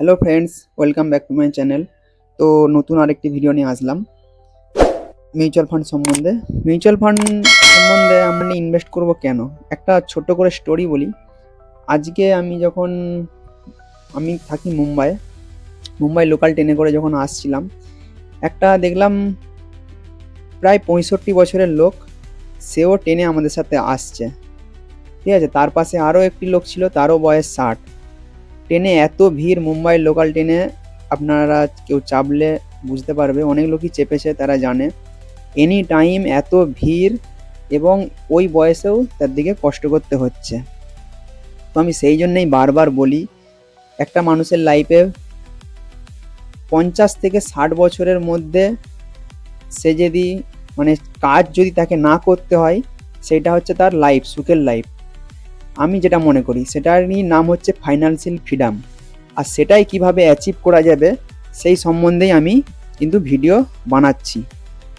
Hello friends, welcome back to my channel. তো নতুন আরেকটি ভিডিও নিয়ে আসলাম মিউচুয়াল ফান্ড সম্বন্ধে। মিউচুয়াল ফান্ড সম্বন্ধে আমরা ইনভেস্ট করব কেন, একটা ছোট্ট করে স্টোরি বলি। আজকে আমি থাকি মুম্বাই লোকাল ট্রেনে করে যখন আসছিলাম, একটা দেখলাম প্রায় 65 বছরের লোক, সেও ট্রেনে আমাদের সাথে আসছে। ঠিক আছে, তার পাশে আরও একটি লোক ছিল, তারও বয়স 60। ট্রেনে এত ভিড়, মুম্বাই লোকাল ট্রেনে আপনারা কেউ চাপলে বুঝতে পারবে, অনেক লোকই চেপেছে, তারা জানে এনি টাইম এত ভিড়, এবং ওই বয়সেও তার দিকে কষ্ট করতে হচ্ছে। তো আমি সেই জন্যই বারবার বলি, একটা মানুষের লাইফে 50 থেকে 60 বছরের মধ্যে সে যদি কাজ যদি তাকে না করতে হয়, সেটা হচ্ছে তার লাইফ, সুখের লাইফ। আমি যেটা মনে করি সেটারই নাম হচ্ছে ফাইন্যান্সিয়াল ফ্রিডম। আর সেটাই কিভাবে অ্যাচিভ করা যাবে সেই সম্বন্ধেই আমি কিন্তু ভিডিও বানাচ্ছি,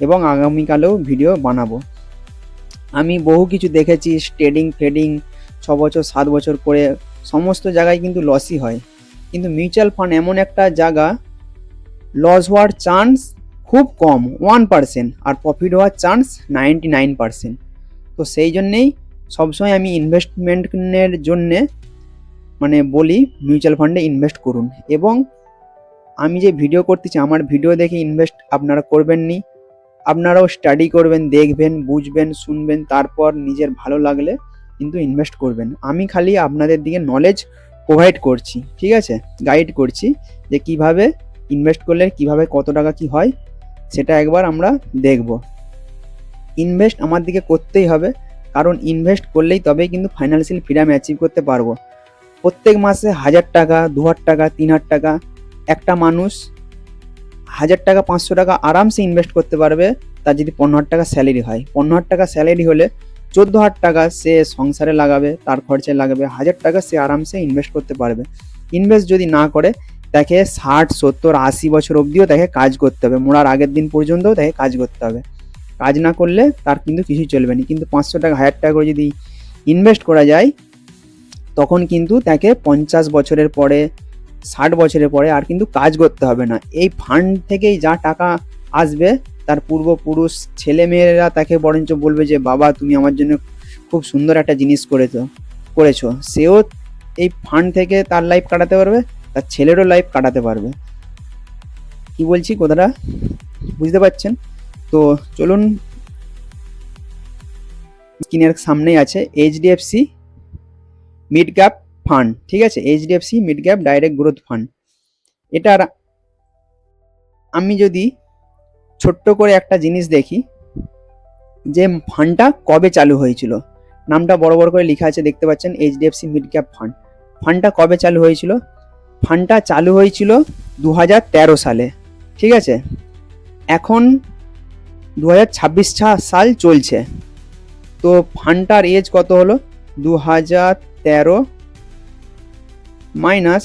এবং আগামীকালেও ভিডিও বানাবো। আমি বহু কিছু দেখেছি, ট্রেডিং 6 বছর 7 বছর করে সমস্ত জায়গায় কিন্তু লসই হয়। কিন্তু মিউচুয়াল ফান্ড এমন একটা জায়গা, লস হওয়ার চান্স খুব কম, 1%, আর প্রফিট হওয়ার চান্স 99%। তো সেই জন্যেই সবসময় আমি ইনভেস্টমেন্টের জন্যে বলি মিউচুয়াল ফান্ডে ইনভেস্ট করুন। এবং আমি যে ভিডিও করতেছি, আমার ভিডিও দেখে ইনভেস্ট আপনারা করবেন নি, আপনারাও স্টাডি করবেন, দেখবেন, বুঝবেন, শুনবেন, তারপর নিজের ভালো লাগলে কিন্তু ইনভেস্ট করবেন। আমি খালি আপনাদের দিকে নলেজ প্রোভাইড করছি, ঠিক আছে, গাইড করছি যে কিভাবে ইনভেস্ট করলে কিভাবে কত টাকা কি হয়, সেটা একবার আমরা দেখব। ইনভেস্ট আমার দিকে করতেই হবে, কারণ ইনভেস্ট করলেই তবেই কিন্তু ফাইন্যান্সিয়াল ফ্রিডম অ্যাচিভ করতে পারবো। প্রত্যেক মাসে 1000 টাকা, 2000 টাকা, 3000 টাকা, একটা মানুষ 1000 টাকা 500 টাকা আরামসে ইনভেস্ট করতে পারবে, তার যদি 15,000 টাকা স্যালারি হয়। 15,000 টাকা স্যালারি হলে 14,000 টাকা সে সংসারে লাগাবে, তার খরচে লাগাবে, 1000 টাকা সে আরামসে ইনভেস্ট করতে পারবে। ইনভেস্ট যদি না করে, তাকে 60, 70, 80 বছর অবধিও তাকে কাজ করতে হবে, মরার আগের দিন পর্যন্তও তাকে কাজ করতে হবে। কাজ না করলে তার কিন্তু কিছুই চলবে না। কিন্তু 500 টাকা 1000 টাকা করে যদি ইনভেস্ট করা যায়, তখন কিন্তু তাকে 50 বছরের পরে, 60 বছরের পরে আর কিন্তু কাজ করতে হবে না। এই ফান্ড থেকেই যা টাকা আসবে, তার পূর্বপুরুষ ছেলেমেয়েরা তাকে বরঞ্চ বলবে যে বাবা তুমি আমার জন্য খুব সুন্দর একটা জিনিস করেছো। সেও এই ফান্ড থেকে তার লাইফ কাটাতে পারবে, তার ছেলেরও লাইফ কাটাতে পারবে। কি বলছি কথাটা বুঝতে পারছেন? তো চলুন, স্ক্রিনের সামনেই আছে এইচডিএফসি মিড ক্যাপ ফান্ড, ঠিক আছে, HDFC mid cap direct growth fund. এটার আমি যদি ছোট্ট করে একটা জিনিস দেখি, যে ফান্ডটা কবে চালু হয়েছিল, নামটা বড় বড় করে লেখা আছে, দেখতে পাচ্ছেন, এইচডিএফসি মিড ক্যাপ ফান্ড। ফান্ডটা কবে চালু হয়েছিল? ফান্ডটা চালু হয়েছিল 2013 সালে, ঠিক আছে। এখন 2026 সাল চলছে। তো ফান্ডটার এজ কত হলো? 2013 মাইনাস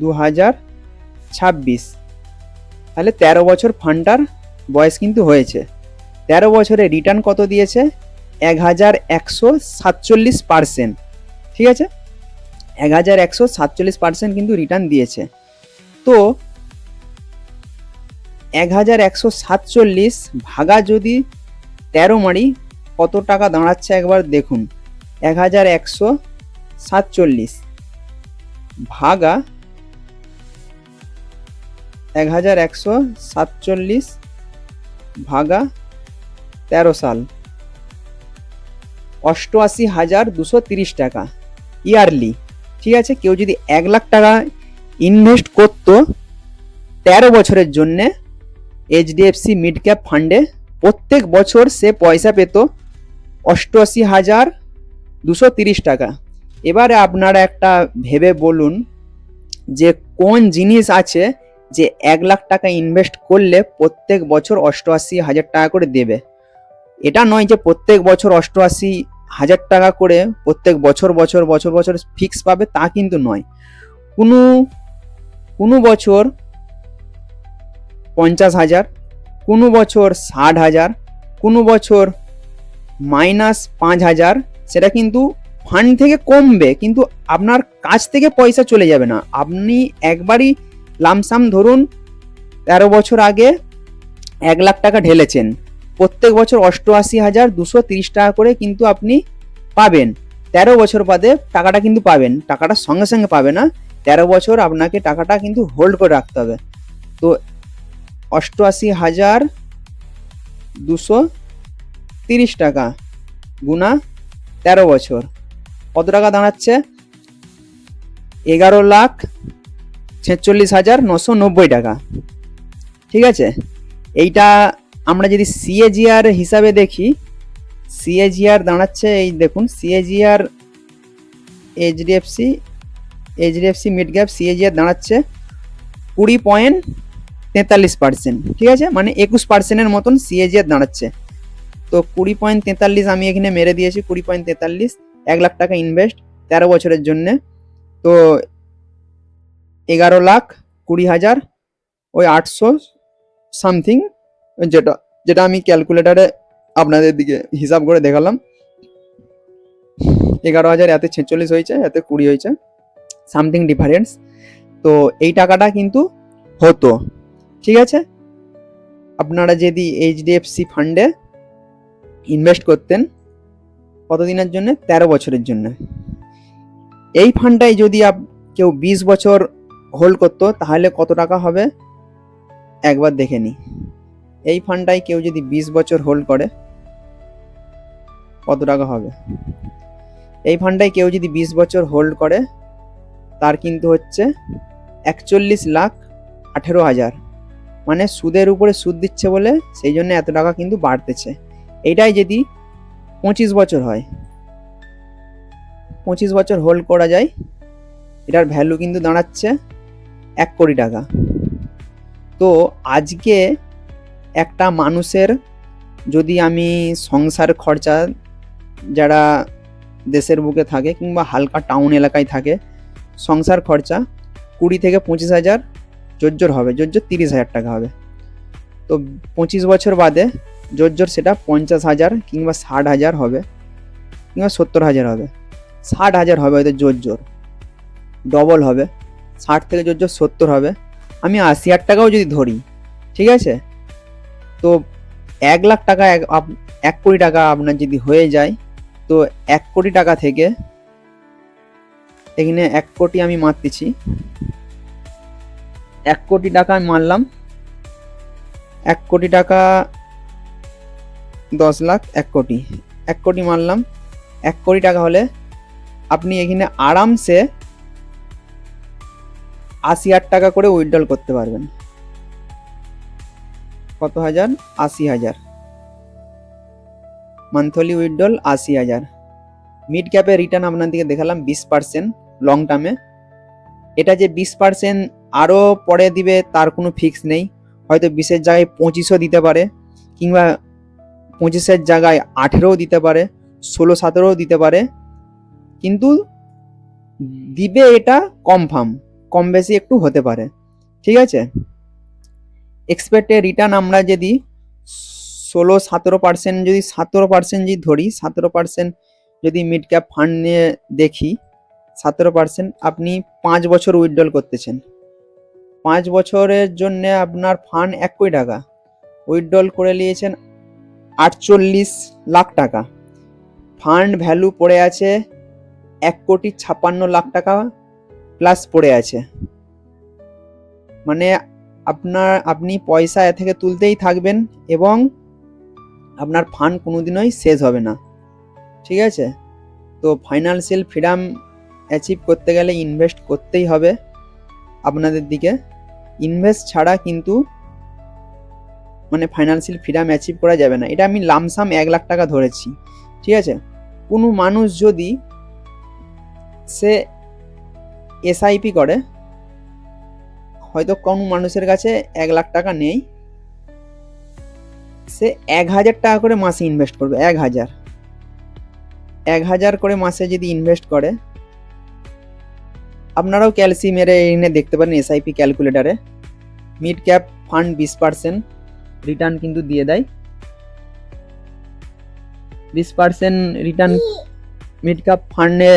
2026, তাহলে 13 বছর ফান্ডটার বয়স কিন্তু হয়েছে। 13 বছরে রিটার্ন কত দিয়েছে? 1147%, ঠিক আছে, 1147% কিন্তু রিটার্ন দিয়েছে। তো 1147 ভাগা যদি 13 মারি, কত টাকা দাঁড়াচ্ছে একবার দেখুন। 1147 ভাগা 1147 ভাগা 13 সাল, 88,230 টাকা ইয়ারলি, ঠিক আছে। কেউ যদি 1 লাখ টাকা ইনভেস্ট করতো 13 বছরের জন্যে এইচডিএফসি মিড ক্যাপ ফান্ডে, প্রত্যেক বছর সে পয়সা পেত 88,230 টাকা। এবারে আপনারা একটা ভেবে বলুন যে কোন জিনিস আছে যে 1 লাখ টাকা ইনভেস্ট করলে প্রত্যেক বছর 88,000 টাকা করে দেবে। এটা নয় যে প্রত্যেক বছর 88,000 টাকা করে প্রত্যেক বছর ফিক্স পাবে, তা কিন্তু নয়। কোনো বছর 50,000, কোনো বছর 60,000, কোনো বছর -5,000, সেটা কিন্তু ফান্ড থেকে কমবে, কিন্তু আপনার কাছ থেকে পয়সা চলে যাবে না। আপনি একবারই লামসাম ধরুন 13 বছর আগে 1 লাখ টাকা ঢেলেছেন, প্রত্যেক বছর 88,230 টাকা করে কিন্তু আপনি পাবেন। 13 বছর বাদে টাকাটা কিন্তু পাবেন, টাকাটা সঙ্গে সঙ্গে পাবে না, 13 বছর আপনাকে টাকাটা কিন্তু হোল্ড করে রাখতে হবে। তো 88,230 টাকা গুণা 13 বছর কত টাকা দাঁড়াচ্ছে? 11,46,990 টাকা। ঠিক আছে, এইটা আমরা যদি সিএজিআর হিসাবে দেখি, সিএজিআর দাঁড়াচ্ছে, এই দেখুন CAGR HDFC mid cap CAGR দাঁড়াচ্ছে 20.43%। ঠিক আছে, মানে 21%-এর মতন সিএজিআর দাঁড়াচ্ছে। তো 20.43 আমি এখানে মেরে দিয়েছি, 20.43, 1 লাখ টাকা ইনভেস্ট 13 বছরের জন্যে, তো 11,20,000 ওই 800 সামথিং, যেটা আমি ক্যালকুলেটারে আপনাদের দিকে হিসাব করে দেখালাম। 11,000 এতে 46 হয়েছে, এতে 20 হয়েছে, সামথিং ডিফারেন্স। তো এই টাকাটা কিন্তু হতো। ঠিক আছে, আপনারা যদি এইচডিএফসি ফান্ডে ইনভেস্ট করতেন কতদিনের জন্য? 13 বছরের জন্য। এই ফান্ডটাই যদি কেউ 20 বছর হোল্ড করতো তাহলে কত টাকা হবে একবার দেখে নিই। এই ফান্ডটাই কেউ যদি 20 বছর হোল্ড করে কত টাকা হবে? এই ফান্ডটাই কেউ যদি 20 বছর হোল্ড করে তার কিন্তু হচ্ছে 41,18,000, মানে সুদের উপরে সুদ দিচ্ছে বলে সেই জন্য এত টাকা কিন্তু বাড়তেছে। এইটাই যদি 25 বছর হয়, 25 বছর হোল্ড করা যায়, এটার ভ্যালু কিন্তু দাঁড়াচ্ছে 1 কোটি টাকা। তো আজকে একটা মানুষের যদি আমি সংসার খরচা, যারা দেশের বুকে থাকে কিংবা হালকা টাউন এলাকায় থাকে, সংসার খরচা 20 থেকে 25,000 জোর হবে, জোর 30,000 টাকা হবে। তো 25 বছর বাদে জোর সেটা 50,000 কিংবা 60,000 হবে, কিংবা 70,000 হবে, 60,000 হবে হয়তো জোর, ডবল হবে, 60 থেকে জোর 70 হবে। আমি 80,000 টাকাও যদি ধরি, ঠিক আছে, তো 1 লাখ টাকা 1 কোটি টাকা আপনার যদি হয়ে যায়, তো 1 কোটি টাকা থেকে এখানে 1 কোটি আমি মারতেছি, 1 কোটি টাকা আমি মারলাম, 1 কোটি টাকা 10 লাখ, 1 কোটি মারলাম। 1 কোটি টাকা হলে আপনি এখানে আরামসে 80,000 টাকা করে উইথড্রল করতে পারবেন। কত হাজার? 80,000 মান্থলি উইথড্রল, 80,000। মিড ক্যাপে রিটার্ন আপনাদেরকে দেখালাম 20% লং টার্মে। এটা যে 20% আরও পরে দিবে তার কোনো ফিক্স নেই, হয়তো 20-এর জায়গায় 25ও দিতে পারে, কিংবা 25-এর জায়গায় 18ও দিতে পারে, 16-17ও দিতে পারে, কিন্তু দিবে এটা কনফার্ম, কম বেশি একটু হতে পারে। ঠিক আছে, এক্সপেক্টেড রিটার্ন আমরা যদি 16-17% যদি 17% যদি ধরি, 17% যদি মিড ক্যাপ ফান্ড নিয়ে দেখি, 17% আপনি 5 বছর উইথড্রল করতেছেন, 5 বছরের জন্য আপনার ফান্ড 1 কোটি টাকা, উইথড্রল করে নিয়েছেন 48 লাখ টাকা, ফান্ড ভ্যালু পড়ে আছে 1,56,00,000 টাকা প্লাস পড়ে আছে। মানে আপনি পয়সা এ থেকে তুলতেই থাকবেন এবং আপনার ফান্ড কোনোদিনই শেষ হবে না। ঠিক আছে, তো ফাইন্যান্সিয়াল ফ্রিডম অ্যাচিভ করতে গেলে ইনভেস্ট করতেই হবে আপনাদের দিকে। ইনভেস্ট ছাড়া কিন্তু মানে ফাইন্যান্সিয়াল ফ্রিডম অ্যাচিভ করা যাবে না। এটা আমি লামসাম 1 লাখ টাকা ধরেছি। ঠিক আছে, কোনো মানুষ যদি সে এসআইপি করে, হয়তো কোনো মানুষের কাছে 1 লাখ টাকা নেই, সে 1,000 টাকা করে মাসে ইনভেস্ট করবে। 1,000 করে মাসে যদি ইনভেস্ট করে, আপনারাও ক্যালসি মেরে এনে দেখতে পারেন এসআইপি ক্যালকুলেটারে, মিড ক্যাপ ফান্ড 20% রিটার্ন কিন্তু দিয়ে দেয়। 20% রিটার্ন মিড ক্যাপ ফান্ডে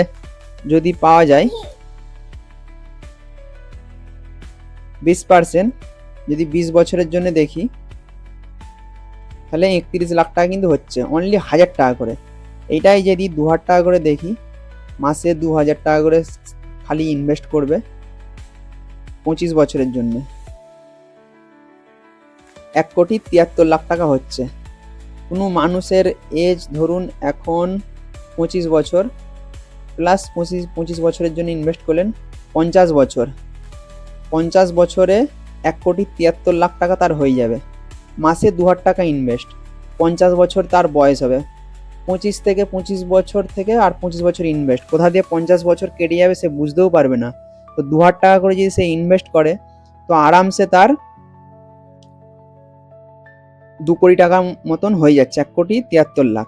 যদি পাওয়া যায়, 20%, যদি 20 বছরের জন্য দেখি তাহলে 31 লাখ টাকা কিন্তু হচ্ছে, অনলি 1000 টাকা করে। এইটাই যদি 2000 টাকা করে দেখি, মাসে 2000 টাকা করে খালি ইনভেস্ট করবে 25 বছরের জন্য, 1,73,00,000 টাকা হচ্ছে। কোনো মানুষের এজ ধরুন এখন 25 বছর, প্লাস 25 বছরের জন্য ইনভেস্ট করলেন 50 বছর, 50 বছরে 1,73,00,000 টাকা তার হয়ে যাবে। মাসে 2000 টাকা ইনভেস্ট, 50 বছর তার বয়স হবে। 25 বছর থেকে আর 25 বছর ইনভেস্ট, কোথা দিয়ে 50 বছর কেটে যাবে সে বুঝতেও পারবে না। তো 2000 টাকা করে যদি সে ইনভেস্ট করে তো আরামসে তার 2 কোটি টাকা মতন হয়ে যাচ্ছে, 1,73,00,000।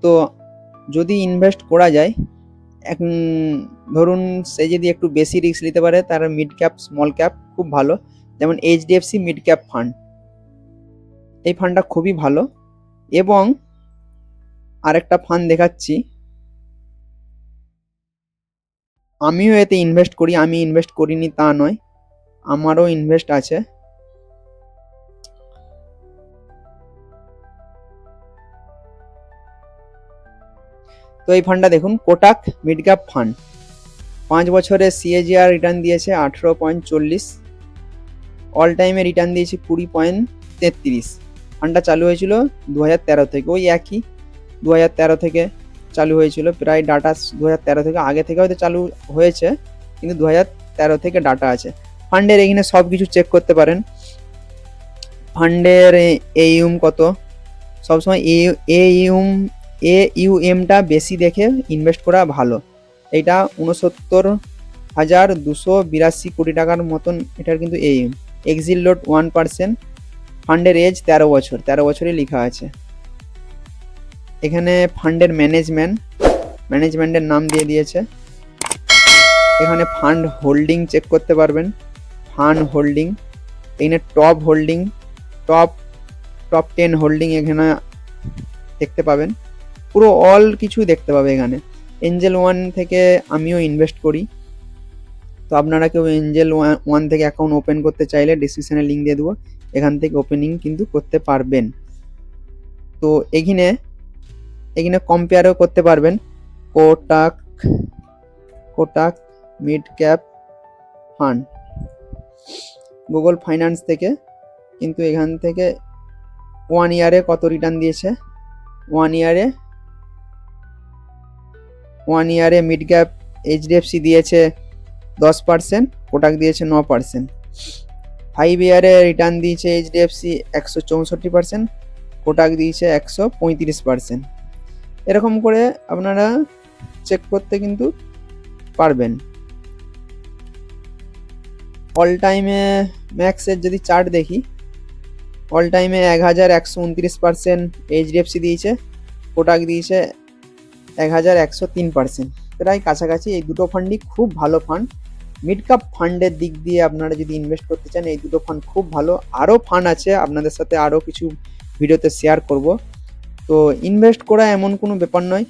তো যদি ইনভেস্ট করা যায়, ধরুন সে যদি একটু বেশি রিস্ক নিতে পারে, তার মিড ক্যাপ স্মল ক্যাপ খুব ভালো, যেমন এইচডিএফসি মিড ক্যাপ ফান্ড, এই ফান্ডটা খুবই ভালো। এবং আরেকটা ফান্ড দেখাচ্ছি, আমিও এতে ইনভেস্ট করি, আমি ইনভেস্ট করিনি তা নয়, আমারও ইনভেস্ট আছে। তো এই ফান্ডটা দেখুন, কোটাক মিড ক্যাপ ফান্ড, 5 বছরে সিএজিআর রিটার্ন দিয়েছে 18.40, অল টাইমে রিটার্ন দিয়েছে 20.33। ফান্ডটা চালু হয়েছিল 2013 থেকে, ওই একই 2013 থেকে চালু হয়েছিল, প্রায় ডাটা 2013 থেকে, আগে থেকে হয়তো চালু হয়েছে কিন্তু 2013 থেকে ডাটা আছে। ফান্ডের এখানে সব কিছু চেক করতে পারেন, ফান্ডের এইউম কত, সবসময় এইউএমটা বেশি দেখে ইনভেস্ট করা ভালো। এইটা 69,282 কোটি টাকার মতন এটার কিন্তু এইউম। এক্সিট লোড 1%, ফান্ডের এজ 13 বছর, 13 বছরই লেখা আছে। এখানে ফান্ডের ম্যানেজমেন্টের নাম দিয়ে দিয়েছে। এখানে ফান্ড হোল্ডিং চেক করতে পারবেন, ফান্ড হোল্ডিং, এখানে টপ হোল্ডিং, টপ 10 হোল্ডিং এখানে দেখতে পাবেন, পুরো অল কিছু দেখতে পাবে এখানে। এঞ্জেল 1 থেকে আমিও ইনভেস্ট করি, তো আপনারা কেউ এঞ্জেল 1 থেকে অ্যাকাউন্ট ওপেন করতে চাইলে ডিসক্রিপশনে লিঙ্ক দিয়ে দেবো, এখান থেকে ওপেনিং কিন্তু করতে পারবেন। তো এখানে কম্পেয়ারও করতে পারবেন, Kotak mid cap fund, Google finance থেকে, কিন্তু এখান থেকে 1 ইয়ারে কত রিটার্ন দিয়েছে, 1 ইয়ারে মিড ক্যাপ এইচডিএফসি দিয়েছে 10%, কোটাক দিয়েছে 9%। 5 ইয়ারে রিটার্ন দিয়েছে এইচডিএফসি 164%, কোটাক দিয়েছে 135%। এরকম করে আপনারা চেক করতে কিন্তু পারবেন। অল টাইমে ম্যাক্সের যদি চার্ট দেখি, অল টাইমে 1129% এইচডিএফসি দিয়েছে, কোটাক দিয়েছে 1103%, প্রায় কাছাকাছি। এই দুটো ফান্ডই খুব ভালো ফান্ড। মিড ক্যাপ ফান্ডের দিক দিয়ে আপনারা যদি ইনভেস্ট করতে চান, এই দুটো ফান্ড খুব ভালো। আরও ফান্ড আছে, আপনাদের সাথে আরও কিছু ভিডিওতে শেয়ার করব। তো ইনভেস্ট করা এমন কোনো ব্যাপার নয়,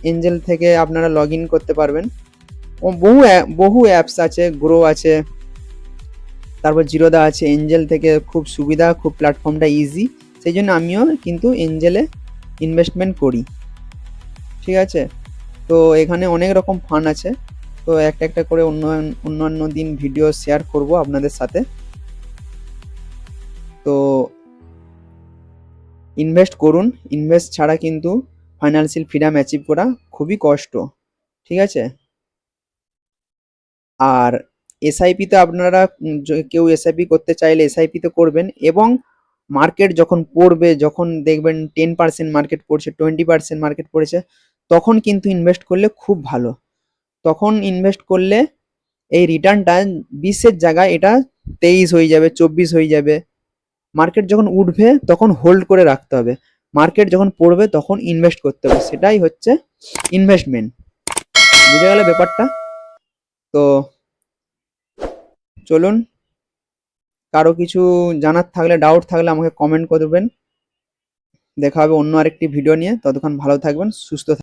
এঞ্জেল থেকে আপনারা লগ ইন করতে পারবেন। বহু অ্যাপস আছে, গ্রো আছে, তারপর জিরোদা আছে। এঞ্জেল থেকে খুব সুবিধা, খুব প্ল্যাটফর্মটা ইজি, সেই জন্য আমিও কিন্তু এঞ্জেলে ইনভেস্টমেন্ট করি, ঠিক আছে। তো এখানে অনেক রকম ফান্ড আছে, তো একটা করে অন্যান্য দিন ভিডিও শেয়ার করব আপনাদের সাথে। তো ইনভেস্ট করুন, ইনভেস্ট ছাড়া কিন্তু ফাইন্যান্সিয়াল ফ্রিডম অ্যাচিভ করা খুবই কষ্ট, ঠিক আছে। আর এসআইপিতে আপনারা কেউ এসআইপি করতে চাইলে এসআইপিতে করবেন, এবং মার্কেট যখন পড়বে, যখন দেখবেন 10% মার্কেট পড়ছে, 20% মার্কেট পড়েছে, তখন কিন্তু ইনভেস্ট করলে খুব ভালো। তখন ইনভেস্ট করলে এই রিটার্নটা 20-এর জায়গায় এটা 23 হয়ে যাবে, 24 হয়ে যাবে। মার্কেট যখন উঠবে তখন হোল্ড করে রাখতে হবে, মার্কেট যখন পড়বে তখন ইনভেস্ট করতে হবে, সেটাই হচ্ছে ইনভেস্টমেন্ট। বুঝে গেল ব্যাপারটা? তো চলুন, কারো কিছু জানার থাকলে, ডাউট থাকলে আমাকে কমেন্ট করবেন। দেখা হবে অন্য আরেকটি ভিডিও নিয়ে, ততক্ষণ ভালো থাকবেন, সুস্থ থাকবেন।